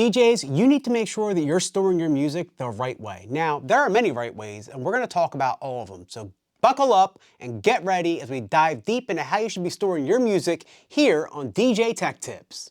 DJs, you need to make sure that you're storing your music the right way. Now, there are many right ways, and we're gonna talk about all of them. So buckle up and get ready as we dive deep into how you should be storing your music here on DJ Tech Tips.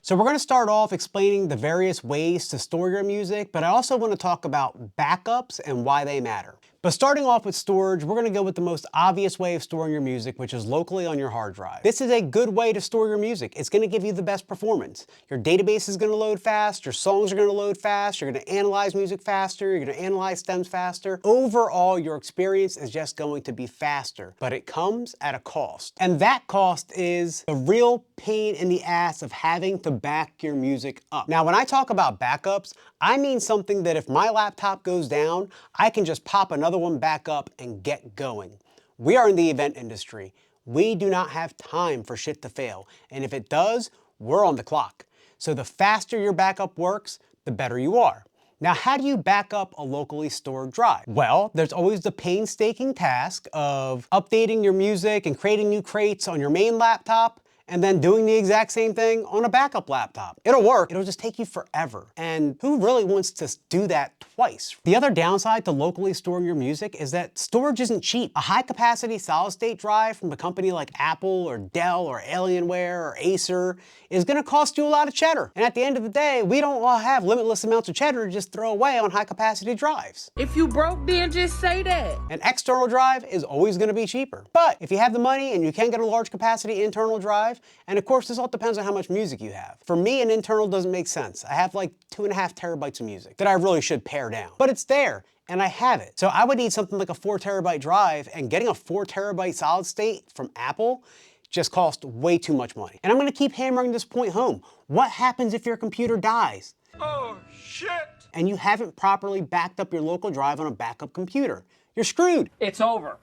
So we're gonna start off explaining the various ways to store your music, but I also wanna talk about backups and why they matter. But starting off with storage, we're gonna go with the most obvious way of storing your music, which is locally on your hard drive. This is a good way to store your music. It's gonna give you the best performance. Your database is gonna load fast, your songs are gonna load fast, you're gonna analyze music faster, you're gonna analyze stems faster. Overall, your experience is just going to be faster, but it comes at a cost. And that cost is the real pain in the ass of having to back your music up. Now, when I talk about backups, I mean something that if my laptop goes down, I can just pop another one back up and get going. We are in the event industry. We do not have time for shit to fail. And if it does, we're on the clock. So the faster your backup works, the better you are. Now, how do you back up a locally stored drive? Well, there's always the painstaking task of updating your music and creating new crates on your main laptop, and then doing the exact same thing on a backup laptop. It'll work, it'll just take you forever. And who really wants to do that twice? The other downside to locally storing your music is that storage isn't cheap. A high capacity solid state drive from a company like Apple or Dell or Alienware or Acer is gonna cost you a lot of cheddar. And at the end of the day, we don't all have limitless amounts of cheddar to just throw away on high capacity drives. If you broke, then just say that. An external drive is always gonna be cheaper. But if you have the money and you can get a large capacity internal drive, and of course, this all depends on how much music you have. For me, an internal doesn't make sense. I have like 2.5 terabytes of music that I really should pare down. But it's there, and I have it. So I would need something like a 4 terabyte drive, and getting a 4 terabyte solid state from Apple just costs way too much money. And I'm gonna keep hammering this point home. What happens if your computer dies? Oh, shit! And you haven't properly backed up your local drive on a backup computer? You're screwed. It's over.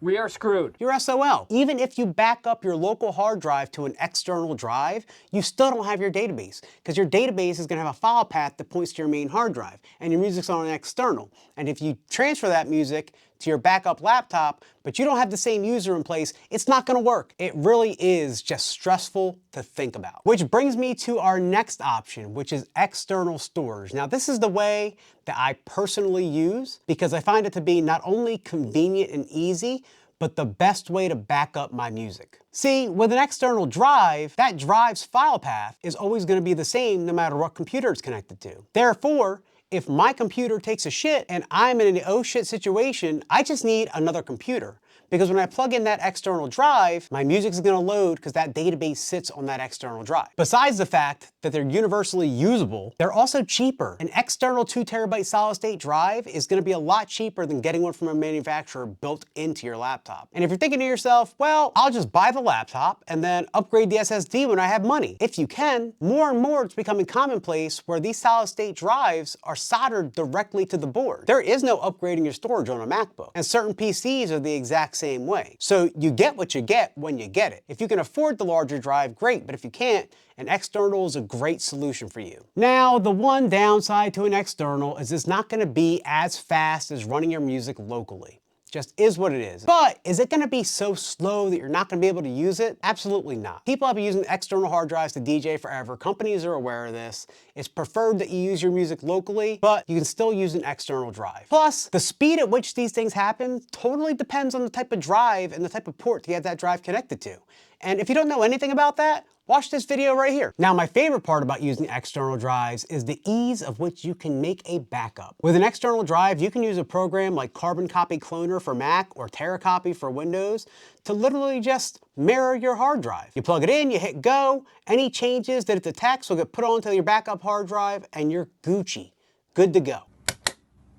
We are screwed. You're SOL. Even if you back up your local hard drive to an external drive, you still don't have your database, because your database is gonna have a file path that points to your main hard drive, and your music's on an external. And if you transfer that music to your backup laptop, but you don't have the same user in place, it's not gonna work. It really is just stressful to think about. Which brings me to our next option, which is external storage. Now, this is the way that I personally use, because I find it to be not only convenient and easy, but the best way to back up my music. See, with an external drive, that drive's file path is always gonna be the same no matter what computer it's connected to. Therefore, if my computer takes a shit and I'm in an oh shit situation, I just need another computer. Because when I plug in that external drive, my music's gonna load because that database sits on that external drive. Besides the fact that they're universally usable, they're also cheaper. An external 2 terabyte solid state drive is gonna be a lot cheaper than getting one from a manufacturer built into your laptop. And if you're thinking to yourself, well, I'll just buy the laptop and then upgrade the SSD when I have money. If you can, more and more it's becoming commonplace where these solid state drives are soldered directly to the board. There is no upgrading your storage on a MacBook, and certain PCs are the exact same way. So you get what you get when you get it. If you can afford the larger drive, great, but if you can't, an external is a great solution for you. Now, the one downside to an external is it's not gonna be as fast as running your music locally. Just is what it is. But is it gonna be so slow that you're not gonna be able to use it? Absolutely not. People have been using external hard drives to DJ forever. Companies are aware of this. It's preferred that you use your music locally, but you can still use an external drive. Plus, the speed at which these things happen totally depends on the type of drive and the type of port you have that drive connected to. And if you don't know anything about that, watch this video right here. Now, my favorite part about using external drives is the ease of which you can make a backup. With an external drive, you can use a program like Carbon Copy Cloner for Mac or TerraCopy for Windows to literally just mirror your hard drive. You plug it in, you hit go, any changes that it detects will get put onto your backup hard drive, and you're Gucci, good to go.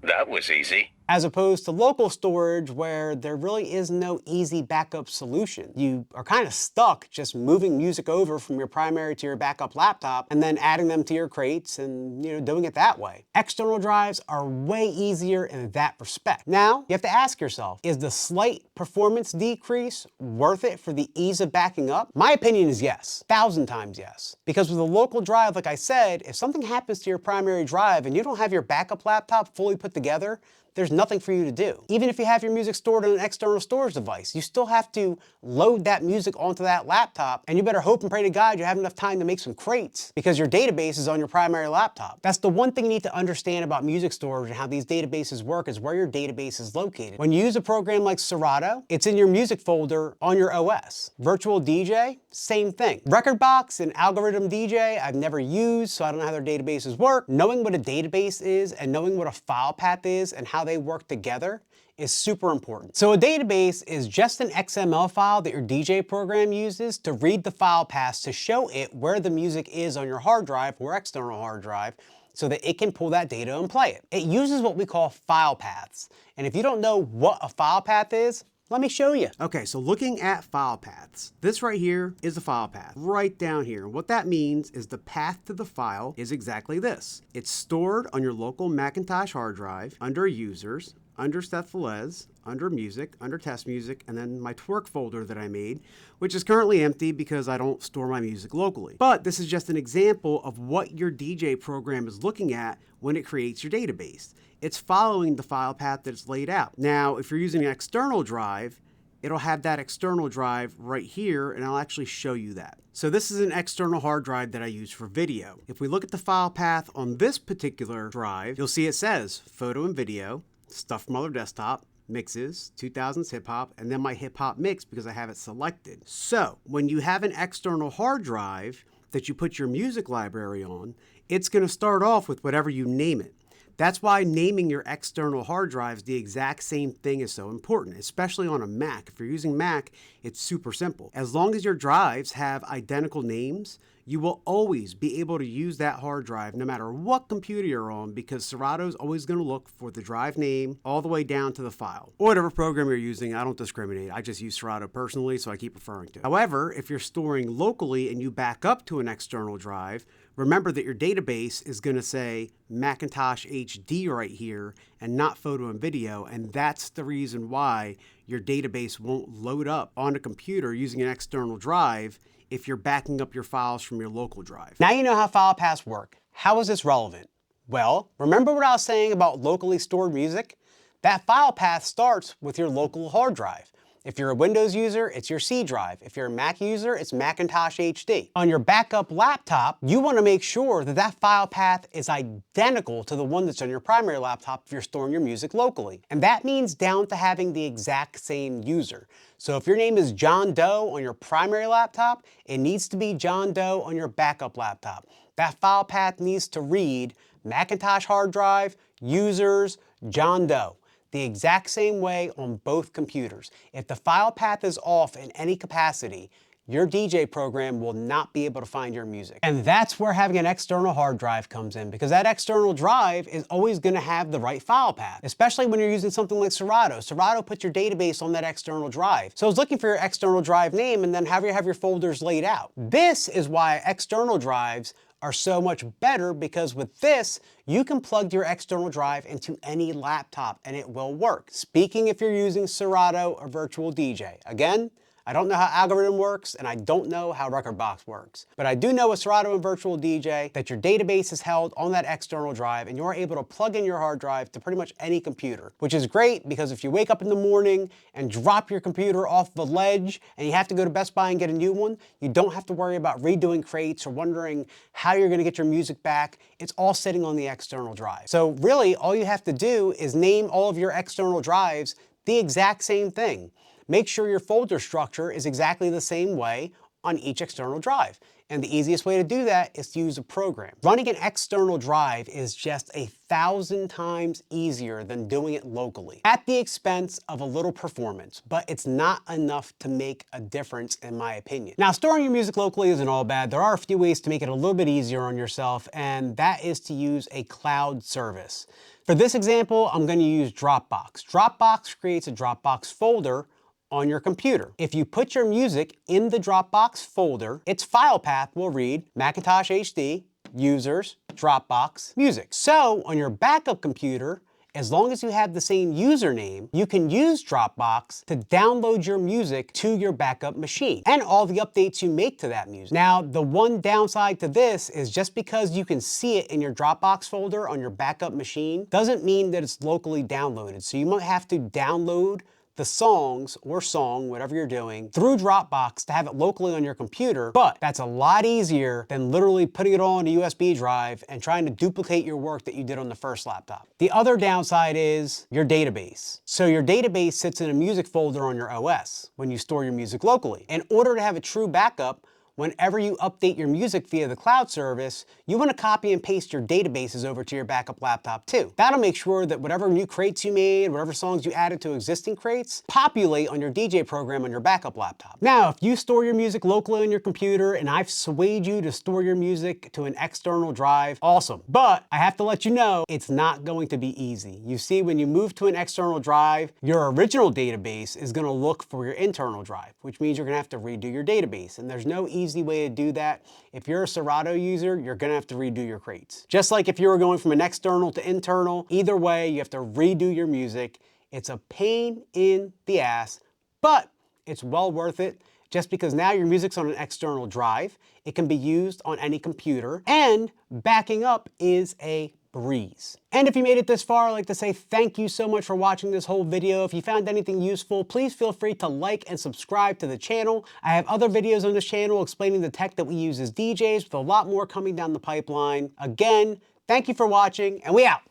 That was easy. As opposed to local storage where there really is no easy backup solution. You are kind of stuck just moving music over from your primary to your backup laptop and then adding them to your crates and doing it that way. External drives are way easier in that respect. Now, you have to ask yourself, is the slight performance decrease worth it for the ease of backing up? My opinion is yes, 1,000 times yes. Because with a local drive, like I said, if something happens to your primary drive and you don't have your backup laptop fully put together, there's nothing for you to do. Even if you have your music stored on an external storage device, you still have to load that music onto that laptop, and you better hope and pray to God you have enough time to make some crates because your database is on your primary laptop. That's the one thing you need to understand about music storage and how these databases work is where your database is located. When you use a program like Serato, it's in your music folder on your OS. Virtual DJ, same thing. Rekordbox and Algorithm DJ I've never used, so I don't know how their databases work. Knowing what a database is and knowing what a file path is and how they work together is super important. So a database is just an XML file that your DJ program uses to read the file paths to show it where the music is on your hard drive or external hard drive so that it can pull that data and play it. It uses what we call file paths. And if you don't know what a file path is, let me show you. Okay, so looking at file paths, this right here is a file path, right down here. And what that means is the path to the file is exactly this. It's stored on your local Macintosh hard drive under users, under Seth Velez, under music, under test music, and then my twerk folder that I made, which is currently empty because I don't store my music locally. But this is just an example of what your DJ program is looking at when it creates your database. It's following the file path that's laid out. Now, if you're using an external drive, it'll have that external drive right here, and I'll actually show you that. So this is an external hard drive that I use for video. If we look at the file path on this particular drive, you'll see it says photo and video, stuff from other desktop, mixes, 2000s hip hop, and then my hip hop mix because I have it selected. So when you have an external hard drive that you put your music library on, it's going to start off with whatever you name it. That's why naming your external hard drives the exact same thing is so important, especially on a Mac. If you're using Mac, it's super simple. As long as your drives have identical names, you will always be able to use that hard drive no matter what computer you're on because Serato is always going to look for the drive name all the way down to the file. Or whatever program you're using, I don't discriminate. I just use Serato personally, so I keep referring to it. However, if you're storing locally and you back up to an external drive, remember that your database is going to say Macintosh HD right here and not photo and video, and that's the reason why your database won't load up on a computer using an external drive if you're backing up your files from your local drive. Now you know how file paths work. How is this relevant? Well, remember what I was saying about locally stored music? That file path starts with your local hard drive. If you're a Windows user, it's your C drive. If you're a Mac user, it's Macintosh HD. On your backup laptop, you want to make sure that that file path is identical to the one that's on your primary laptop if you're storing your music locally. And that means down to having the exact same user. So if your name is John Doe on your primary laptop, it needs to be John Doe on your backup laptop. That file path needs to read Macintosh hard drive, users, John Doe. The exact same way on both computers. If the file path is off in any capacity, your DJ program will not be able to find your music. And that's where having an external hard drive comes in, because that external drive is always going to have the right file path, especially when you're using something like Serato. Serato puts your database on that external drive. So I was looking for your external drive name and then have your folders laid out. This is why external drives are so much better, because with this, you can plug your external drive into any laptop and it will work. Speaking if you're using Serato or Virtual DJ. Again, I don't know how Algorithm works, and I don't know how Rekordbox works. But I do know with Serato and Virtual DJ that your database is held on that external drive, and you're able to plug in your hard drive to pretty much any computer, which is great because if you wake up in the morning and drop your computer off the ledge and you have to go to Best Buy and get a new one, you don't have to worry about redoing crates or wondering how you're going to get your music back. It's all sitting on the external drive. So really, all you have to do is name all of your external drives the exact same thing. Make sure your folder structure is exactly the same way on each external drive. And the easiest way to do that is to use a program. Running an external drive is just 1,000 times easier than doing it locally, at the expense of a little performance, but it's not enough to make a difference in my opinion. Now, storing your music locally isn't all bad. There are a few ways to make it a little bit easier on yourself, and that is to use a cloud service. For this example, I'm going to use Dropbox. Dropbox creates a Dropbox folder on your computer. If you put your music in the Dropbox folder, its file path will read Macintosh HD, users, Dropbox, music. So on your backup computer, as long as you have the same username, you can use Dropbox to download your music to your backup machine and all the updates you make to that music. Now, the one downside to this is just because you can see it in your Dropbox folder on your backup machine doesn't mean that it's locally downloaded. So you might have to download the songs or song, whatever you're doing, through Dropbox to have it locally on your computer, but that's a lot easier than literally putting it all on a USB drive and trying to duplicate your work that you did on the first laptop. The other downside is your database. So your database sits in a music folder on your OS when you store your music locally. In order to have a true backup, whenever you update your music via the cloud service, you want to copy and paste your databases over to your backup laptop too. That'll make sure that whatever new crates you made, whatever songs you added to existing crates, populate on your DJ program on your backup laptop. Now, if you store your music locally on your computer and I've swayed you to store your music to an external drive, awesome. But I have to let you know, it's not going to be easy. You see, when you move to an external drive, your original database is going to look for your internal drive, which means you're going to have to redo your database. And there's no easy way to do that. If you're a Serato user, you're gonna have to redo your crates. Just like if you were going from an external to internal, either way, you have to redo your music. It's a pain in the ass, but it's well worth it just because now your music's on an external drive. It can be used on any computer, and backing up is a breeze. And if you made it this far, I'd like to say thank you so much for watching this whole video. If you found anything useful, please feel free to like and subscribe to the channel. I have other videos on this channel explaining the tech that we use as DJs with a lot more coming down the pipeline. Again, thank you for watching, and we out.